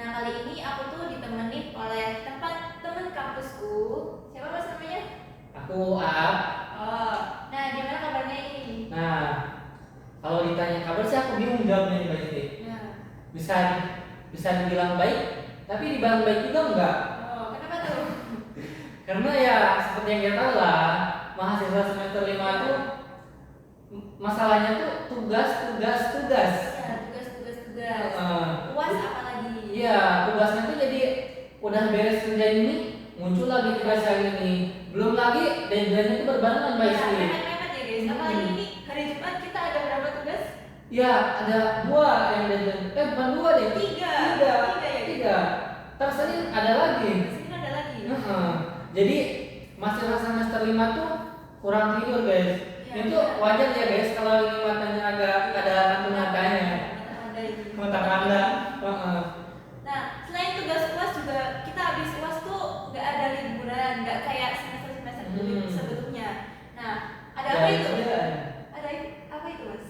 Nah, kali ini aku tuh ditemenin oleh teman kampusku. Siapa mas namanya? Aku Aap. Oh, nah gimana kabarnya ini? Nah, kalau ditanya kabar sih aku bingung jawabnya nih Mbak Siti. Nah, Bisa bisa dibilang baik, tapi dibilang baik juga enggak. oh kenapa tuh? Karena ya seperti yang kita tahu lah, mahasiswa semester 5 tuh masalahnya tuh tugas. Ya, tugas. UAS apa lagi? Iya, tugasnya tuh jadi udah beres kerjaan ini, muncul lagi tugas yang ini. Belum lagi deadline-nya tuh berbarengan Mbak Ya, Siti. mepet-mepet ya guys. Apalagi ini hari Jumat kita ada berapa tugas? Ya, ada 2 yang deadline. Bukan 2 deh. Tiga. Tiga. Terus tadi ada lagi. Sini ada lagi. Jadi masih semester 5 tuh kurang tidur guys. Ya, Itu wajar ya guys kalau ini matanya agak ada kantung matanya. Ada ini. Mata Anda. Nah, selain tugas UAS juga kita habis UAS tuh nggak ada liburan, nggak kayak semester sebelumnya. Nah, ada apa itu? Ada apa itu mas?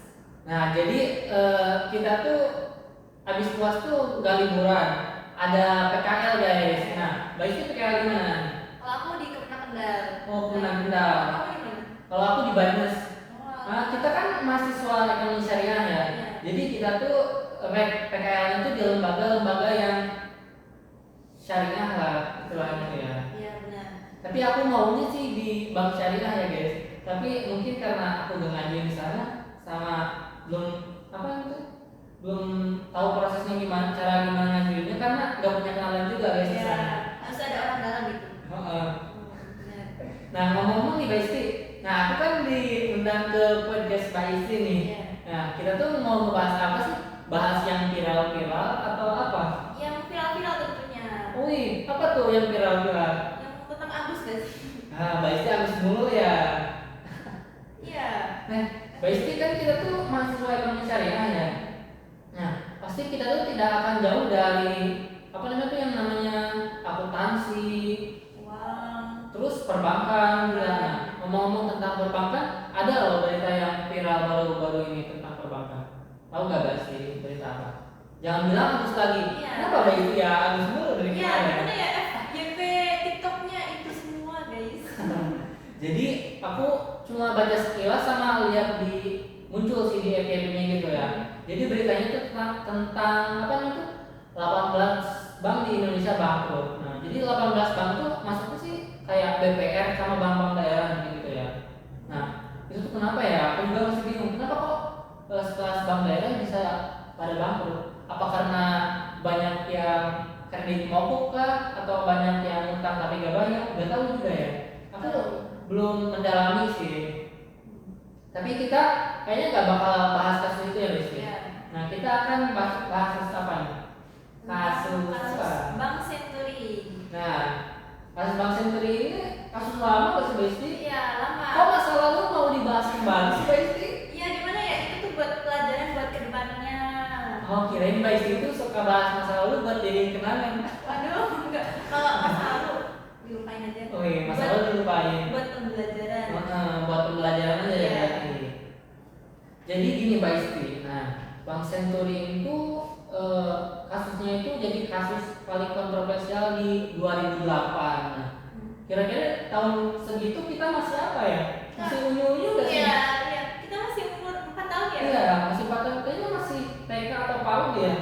Nah, jadi kita tuh habis UAS tuh gak liburan, ada PKL guys. Nah, Mbak Isi PKL di mana? Kalau aku di Kemenak Kendal. Oh, Kemenak Kendal. Kamu di mana? Kalau aku di Banjes. Oh, Nah, kita kan mahasiswa ekonomi syariah ya. Jadi kita tuh PKL itu di lembaga-lembaga yang syariah lah istilahnya ya. Iya benar. Tapi aku maunya sih di bank syariah ya guys. Tapi mungkin karena aku udah ngajuin di sana sama belum belum tahu prosesnya gimana ngajuinnya karena nggak punya kenalan juga guys di Ya, sana. harus ada orang dalam gitu. Heeh. Benar. Nah ngomong-ngomong nih Mbak Isti, nah aku kan diundang ke podcast Mbak Isti nih. Iya. Nah kita tuh mau ngebahas apa sih? Bahas yang viral-viral atau apa? Yang viral-viral tentunya. Wih, apa tuh yang viral-viral? Yang tentang Agus guys. Nah, Mbak Isti habis mulu ya. Iya. Nah, Mbak Isti kan kita tuh mahasiswa ekonomi syariah ya. Nah, pasti kita tuh tidak akan jauh dari apa namanya tuh yang namanya akuntansi, Uang. terus perbankan juga. Nah, ngomong-ngomong tentang perbankan, ada loh berita yang viral baru-baru ini tentang perbankan. Tahu nggak Mbak Isti berita apa? Jangan bilang Agus lagi. Iya. Kenapa Mbak Isti ya Agus mulu dari Iya, kemarin? gimana ya? FYP TikToknya itu semua guys. Jadi aku cuma baca sekilas sama lihat di muncul sih di FYP-nya gitu ya. Jadi beritanya itu tentang apa namanya tuh 18 bank di Indonesia bangkrut. Nah, jadi 18 bank tuh masuknya sih kayak BPR sama bank-bank daerah gitu ya. Nah, itu tuh kenapa ya? Aku juga masih bingung. Kenapa kok sekelas bank daerah bisa pada bangkrut? Apa karena banyak yang kredit mogok kah? Atau banyak yang utang tapi gak banyak? Gak tahu juga ya. Aku belum mendalami sih. Tapi kita kayaknya nggak bakal bahas kasus itu ya guys. Iya. Nah kita akan bahas kasus apa nih? Kasus apa? Bank Century. Nah kasus Bank Century ini kasus lama gak sih Mbak Isti? Iya, lama. Kok masa lalu mau dibahas kembali sih Mbak Isti? Iya, gimana ya? Itu tuh buat pelajaran buat kedepannya. Oh kirain Mbak Isti itu suka bahas masa lalu buat jadi kenangan. Waduh, enggak. Kalau masa lalu dilupain aja. Oh iya masa lalu dilupain. Buat pembelajaran. Buat pembelajaran aja ya. Iya. Jadi gini Mbak Isti. Nah Bank Century itu kasusnya itu jadi kasus paling kontroversial di 2008. Nah, kira-kira tahun segitu kita masih apa ya? Masih unyu-unyu gak sih? Iya. Kita masih umur 4 tahun ya? Iya, masih 4 tahun. Kayaknya masih TK atau PAUD ya?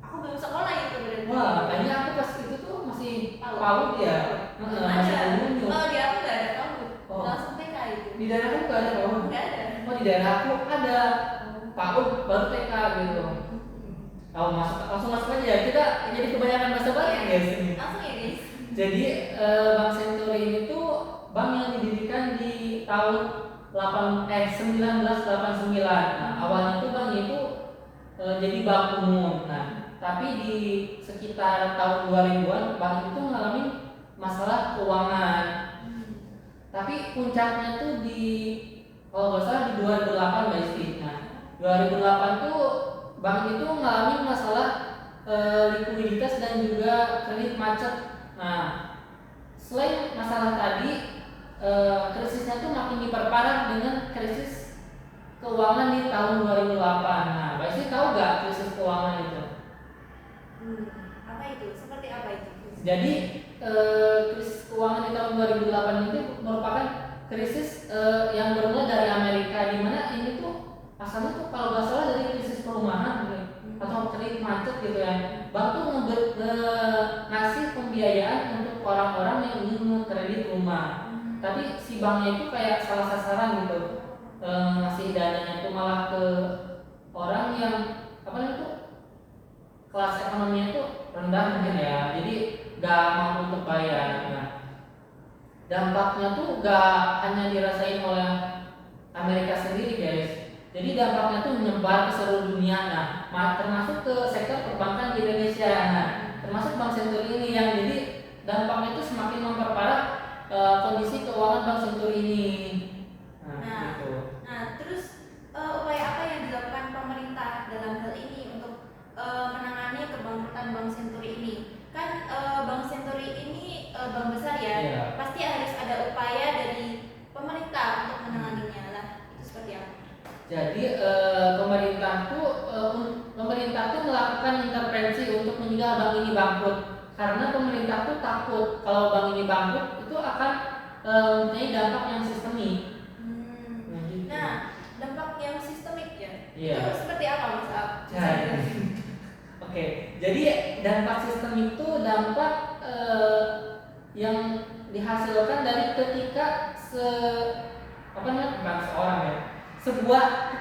Aku belum sekolah itu berarti. Wah, kayaknya aku pas itu tuh masih PAUD ya? Masih unyu-unyu. Oh, di aku nggak ada PAUD. Oh. Langsung TK itu. Di daerah aku gak ada PAUD? Nggak ada. Oh, di daerah aku ada PAUD baru TK gitu. Langsung masuk aja ya. Kita jadi kebanyakan bahasa basi guys ini. Langsung ya guys. Jadi Bank Century ini tuh bank yang didirikan di tahun 1989. Nah, awalnya tuh bank itu jadi bank umum. Nah, tapi di sekitar tahun 2000-an bank itu mengalami masalah keuangan. Tapi puncaknya tuh kalau nggak salah di 2008 Mbak Isti. Nah, 2008 tuh bank itu mengalami masalah likuiditas dan juga kredit macet. Nah, selain masalah tadi, krisisnya tuh makin diperparah dengan krisis keuangan di tahun 2008. Nah, Mbak Isti tahu nggak krisis keuangan itu? Apa itu? Seperti apa itu? Jadi krisis keuangan di tahun 2008 itu merupakan krisis yang bermula dari Amerika, di mana ini tuh asalnya tuh kalau nggak salah dari krisis perumahan gitu, atau kredit macet gitu ya. Bank tuh ngasih pembiayaan untuk orang-orang yang ingin mengkredit rumah. Tapi si banknya itu kayak salah sasaran gitu, ngasih dananya itu malah ke orang yang apa itu kelas ekonominya itu rendah mungkin ya, jadi gak mampu untuk bayar. Nah, dampaknya tuh gak hanya dirasain oleh Amerika sendiri guys, jadi dampaknya tuh menyebar ke seluruh dunia. Nah, termasuk ke sektor perbankan di Indonesia. Nah, termasuk Bank Senturi ini yang jadi dampaknya tuh semakin memperparah kondisi keuangan Bank Senturi ini. Nah, gitu. Terus upaya apa yang dilakukan pemerintah dalam hal ini untuk menangani kebangkrutan Bank Senturi ini? Kan Bank Senturi ini bank besar ya, Iya. pasti harus ada upaya dari pemerintah untuk menanganinya lah. Itu seperti apa? Jadi pemerintah tuh melakukan intervensi untuk mencegah bank ini bangkrut, karena pemerintah tuh takut kalau bank ini bangkrut itu akan mempunyai dampak yang sistemik. Gitu. Nah, dampak yang sistemik ya. Iya. Itu seperti apa Mas Ab? Oke, jadi dampak sistem itu dampak yang dihasilkan dari ketika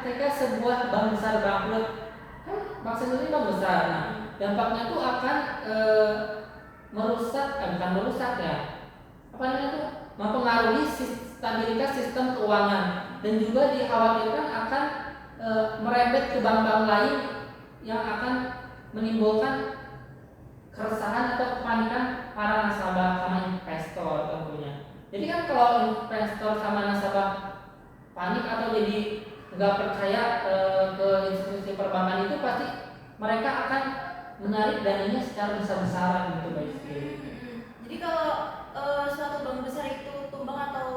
ketika sebuah bank besar bangkrut, kan bank sendiri bank besar. Nah, dampaknya itu akan mempengaruhi stabilitas sistem keuangan, dan juga dikhawatirkan akan merembet ke bank-bank lain yang akan menimbulkan keresahan atau kepanikan para nasabah sama investor tentunya. Jadi kan kalau investor sama nasabah panik atau jadi nggak percaya ke institusi perbankan, itu pasti mereka akan menarik dananya secara besar-besaran gitu guys. Jadi kalau suatu bank besar itu tumbang atau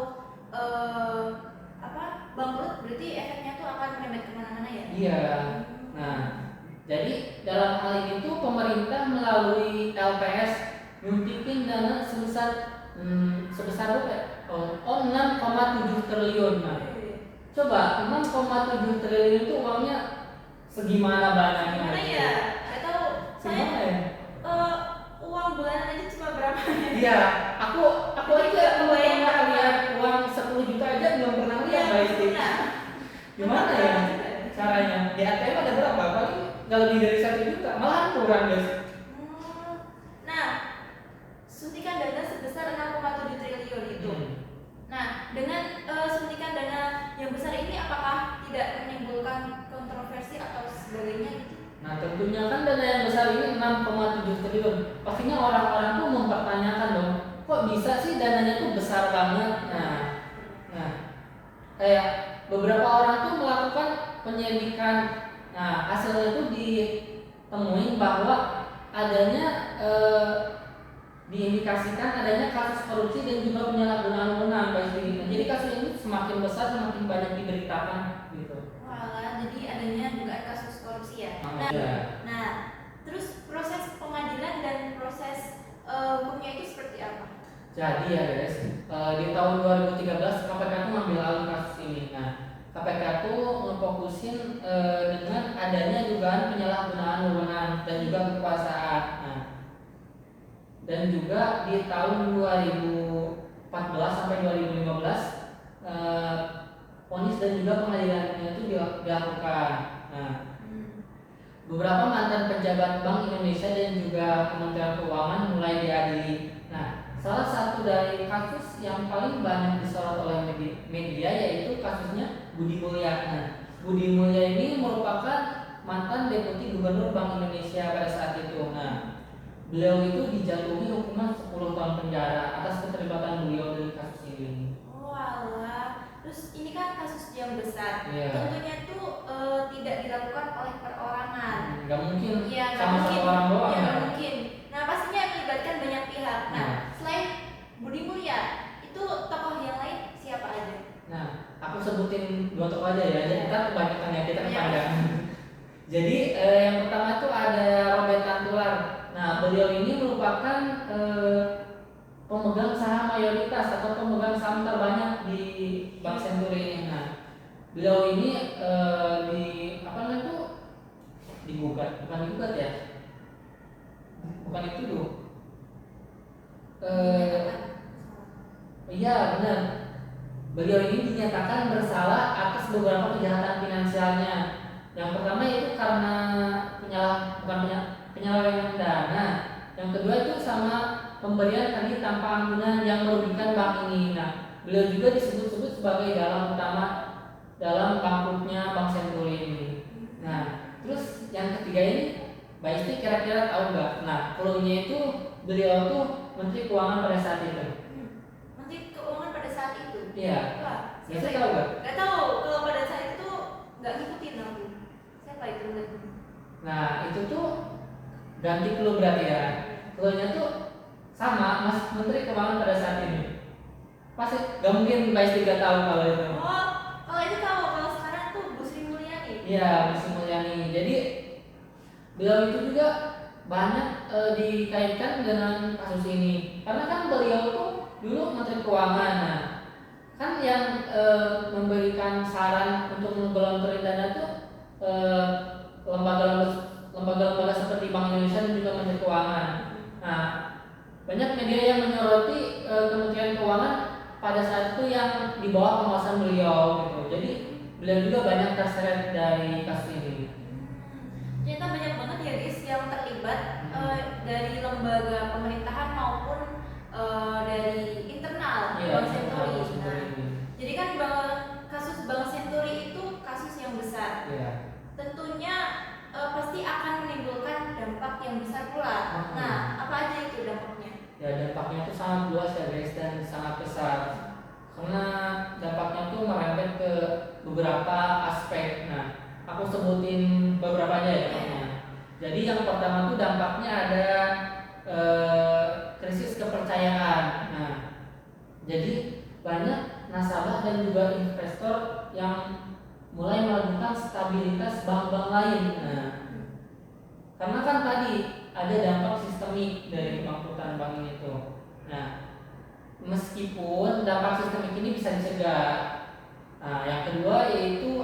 bangkrut, berarti efeknya tuh akan merembet kemana-mana ya? Iya. Nah, jadi dalam hal ini tuh pemerintah melalui LPS nyuntikin dana sebesar berapa? 6,7 triliun. Nah, coba 6,7 triliun itu uangnya segimana banyaknya? Gimana ya? Gak tahu. Segimana ya? Uang bulanan aja cuma berapa? Iya, aku aja belum pernah lihat uang 10 juta aja belum pernah lihat guys. Gimana ya caranya? Di ATM ada berapa? Paling nggak lebih dari 1 juta, malahan kurang guys. Nah, suntikan dana sebesar 6,7 triliun itu. Nah, dengan suntikan dana yang besar ini apakah tidak menimbulkan kontroversi atau sebagainya gitu? Nah, tentunya kan dana yang besar ini 6,7 triliun. Pastinya orang-orang tuh mempertanyakan dong, kok bisa sih dananya tuh besar banget? Nah, kayak beberapa orang tuh melakukan penyelidikan. Nah, hasilnya tuh ditemuin bahwa adanya diindikasikan adanya kasus korupsi dan juga penyalahgunaan wewenang guys. Jadi kasus ini semakin besar semakin banyak diberitakan gitu. Walah, jadi adanya dugaan kasus korupsi ya. Nah, terus proses pengadilan dan proses hukumnya itu seperti apa? Jadi ya guys, di tahun 2013 KPK tuh ngambil alih kasus ini. Nah, KPK tuh ngefokusin dengan adanya dugaan penyalahgunaan wewenang dan juga kekuasaan. Nah, dan juga di tahun 2014 sampai 2015 vonis dan juga pengadilannya itu dilakukan. Nah, beberapa mantan pejabat Bank Indonesia dan juga Kementerian Keuangan mulai diadili. Nah, salah satu dari kasus yang paling banyak disorot oleh media yaitu kasusnya Budi Mulya. Nah, Budi Mulya ini merupakan mantan Deputi Gubernur Bank Indonesia pada saat itu. Nah, beliau itu dijatuhi hukuman 10 tahun penjara atas keterlibatan beliau dari kasus ini. Oh alah, terus ini kan kasus yang besar. Yeah. Tentunya tuh tidak dilakukan oleh perorangan. Nggak mungkin ya, sama satu orang doang. Ya, nggak mungkin. Nah, pastinya melibatkan banyak pihak. Nah, selain Budi Mulya, itu tokoh yang lain siapa aja? Nah, aku sebutin 2 tokoh aja ya. Jadi kita kebanyakan ya, kita kepanjang. Jadi yang pertama tuh ada Robert Tantular. beliau ini merupakan pemegang saham mayoritas atau pemegang saham terbanyak di Bank Senturi ini. Nah, beliau ini di apa namanya itu bukan digugat ya, bukan itu tuh. Iya benar. Beliau ini dinyatakan bersalah atas beberapa kejahatan finansialnya. Yang pertama itu karena penyelewengan dana. Yang kedua itu sama pemberian kredit tanpa ampunan yang merugikan bank ini. Nah, beliau juga disebut-sebut sebagai dalang utama dalam bangkrutnya Bank Senturi ini. Nah, terus yang ketiga ini, Mbak Isti kira-kira tahu nggak? Nah, clue-nya itu beliau tuh Menteri Keuangan pada saat itu. Menteri Keuangan pada saat itu. Iya. Wah, Biasa tahu nggak? Nggak tahu. Kalau pada saat itu nggak ngikutin aku. Siapa itu? Nah, itu tuh ganti clue berarti ya. Clue-nya tuh sama Mas Menteri Keuangan pada saat ini. Pasti nggak mungkin Mbak Isti nggak tahu kalau itu. Oh, kalau itu tahu. Kalau sekarang tuh Bu Sri Mulyani. Iya, Bu Sri Mulyani. Jadi beliau itu juga banyak dikaitkan dengan kasus ini. Karena kan beliau tuh dulu Menteri Keuangan. Nah, kan yang memberikan saran untuk menggelontorin dana tuh lembaga-lembaga seperti Bank Indonesia dan juga Menteri Keuangan. Nah, banyak media yang menyoroti Kementerian Keuangan pada saat itu yang di bawah pengawasan beliau gitu. Jadi beliau juga banyak terseret dari kasus ini. Ternyata banyak banget ya guys yang terlibat dari lembaga pemerintahan maupun dari internal Bank Senturi. Nah, jadi kan kasus Bank Senturi itu kasus yang besar. Tentunya pasti akan menimbulkan dampak yang besar pula. Nah, apa aja itu dampaknya? Ya, dampaknya itu sangat luas ya guys dan sangat besar. Karena dampaknya itu merembet ke beberapa aspek. Nah, aku sebutin beberapa aja ya dampaknya. Jadi yang pertama itu dampaknya ada krisis kepercayaan. Nah, jadi banyak nasabah dan juga investor yang mulai melakukan stabilitas bank-bank lain. Nah, karena kan tadi ada dampak sistemik dari bangkrutan bank ini tuh. Nah, meskipun dampak sistemik ini bisa dicegah. Nah, yang kedua yaitu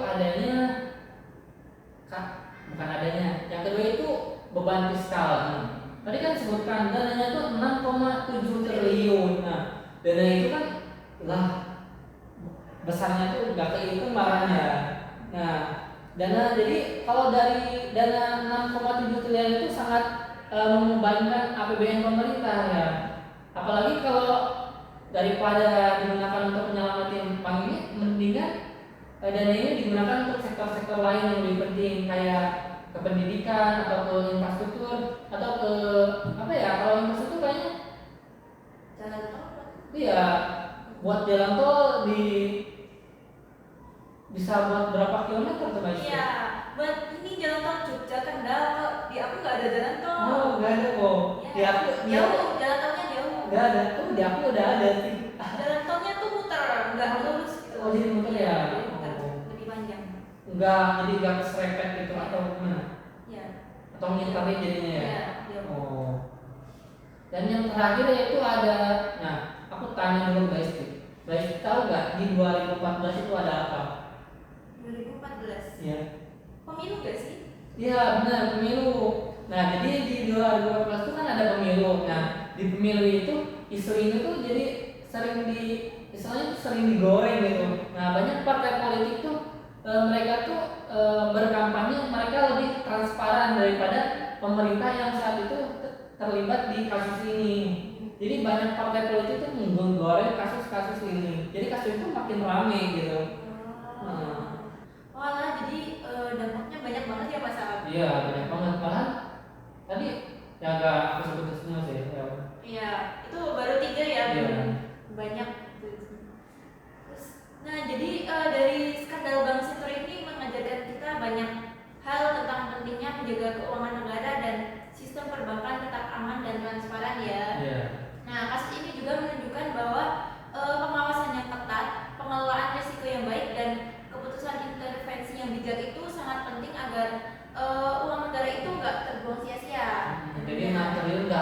yang kedua itu beban fiskal. Nah, tadi kan disebutkan dananya itu 6,7 triliun. Nah, dana itu kan besarnya tuh nggak kehitung marahnya. Nah, jadi kalau dari dana 6,7 triliun itu sangat membebankan APBN pemerintah ya. Apalagi kalau daripada digunakan untuk menyelamatin bank ini, mendingan dana ini digunakan untuk sektor-sektor lain yang lebih penting kayak ke pendidikan atau ke infrastruktur atau ke kalau infrastruktur kayaknya Jalan tol. Iya, buat jalan tol bisa buat berapa kilometer tuh guys? Iya, buat ini jalan tol Jogja Kendal. Di aku nggak ada jalan tol. Oh, nggak ada kok. Di aku jauh, jalan tolnya jauh. Nggak ada. Oh, di aku udah ada sih. Jalan tolnya tuh muter, nggak lurus gitu. Oh, jadi muter ya? Jadi muter, lebih panjang. Jadi nggak serempet gitu atau gimana? Iya. Atau ngiterin jadinya ya? Iya. Oh. Dan yang terakhir yaitu ada, nah aku tanya dulu guys, tahu nggak di 2014 itu ada apa? 2014. Iya. Pemilu nggak sih? Iya benar, pemilu. Nah jadi di 2014 itu kan ada pemilu. Nah di pemilu itu isu ini tuh jadi sering digoreng gitu. Nah banyak partai politik tuh mereka tuh berkampanye mereka lebih transparan daripada pemerintah yang saat itu terlibat di kasus ini. Jadi banyak partai politik tuh menggoreng kasus-kasus ini. Jadi kasus itu makin rame gitu. Walah, jadi dampaknya banyak banget ya Mas Ab? Iya banyak banget, malah tadi yang agak aku sebutin semua sih ya. Iya, itu baru 3 ya, banyak. Terus, nah jadi dari skandal Bank Senturi ini mengajarkan kita banyak hal tentang pentingnya menjaga keuangan negara dan sistem perbankan tetap aman dan transparan ya. Nah kasus ini juga menunjukkan bahwa pengawasan yang ketat, pengelolaan risiko yang baik dan keputusan intervensi yang bijak itu sangat penting agar uang negara itu nggak terbuang sia-sia. Jadi 6 triliun nggak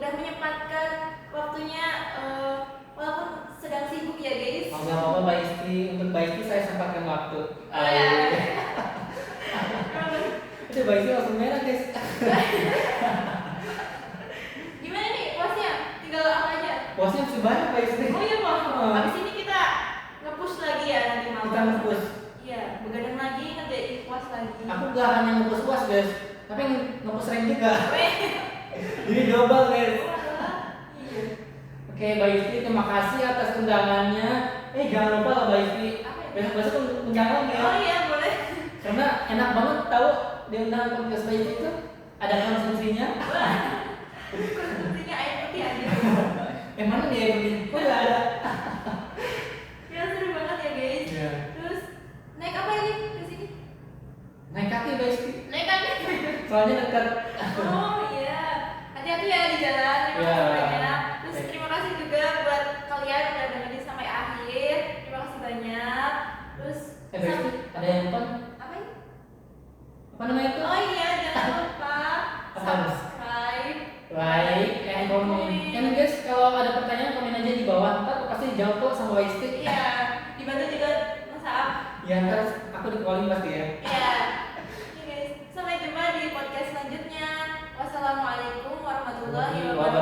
udah menyempatkan waktunya walaupun sedang sibuk ya guys. Oh, nggak apa-apa Mbak Istri, untuk Mbak Istri saya sempatkan waktu. Oh, ya. Itu Mbak Istri langsung merah guys. Gimana nih puasnya? Tinggal apa aja? Puasnya masih banyak Mbak Istri. Oh iya Bang. Oh. Habis ini kita nge-push lagi ya nanti malam. Kita nge-push. Iya, begadang lagi ngerjain puas lagi. Aku gak hanya nge-push puas guys, tapi nge-push rank juga. Weh. Jadi double guys. Iya. Oke Mbak Istri, terima kasih atas undangannya. Jangan lupa lah Mbak Istri, Apa ya? besok-besok undang lagi ya. Oh iya boleh. Karena enak banget tahu di undangan podcast Mbak Istri itu ada konsumsinya. Konsumsinya air putih aja. Mana nih air putih? Kok nggak ada? Ya seru banget ya guys. Iya. Terus naik apa ini ke sini? Naik kaki Mbak Istri, Naik kaki. soalnya dekat. Oh iya. Hati-hati ya di jalan. Terima Iya. kasih banyak. Terus Baik. terima kasih juga buat kalian yang udah dengerin sampai akhir. Terima kasih banyak. Terus Mbak Istri, ada yang lupa? apa ini? Apa namanya itu? Oh iya, jangan lupa Apa? subscribe, Like and comment. Kan guys, kalau ada pertanyaan komen aja di bawah, ntar pasti dijawab kok sama Mbak Istri. Iya, dibantu juga Mas Aap. Ya ntar aku di calling pasti ya. Iya. Oke guys, sampai jumpa di podcast selanjutnya. Wassalamualaikum warahmatullahi wabarakatuh.